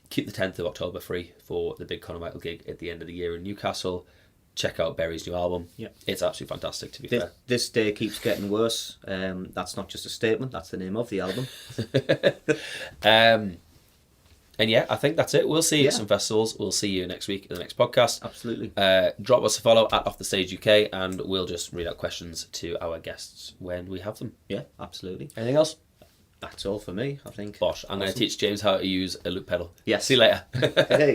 Keep the 10th of October free for the big Conor Michael gig at the end of the year in Newcastle. Check out Berry's new album. Yeah. It's absolutely fantastic, to be fair. This day keeps getting worse. That's not just a statement, that's the name of the album. And yeah, I think that's it. We'll see you at some festivals. We'll see you next week in the next podcast. Absolutely. Drop us a follow at Off the Stage UK, and we'll just read out questions to our guests when we have them. Yeah, absolutely. Anything else? That's all for me, I think. Bosh. I'm going to teach James how to use a loop pedal. Yes. See you later. Hey.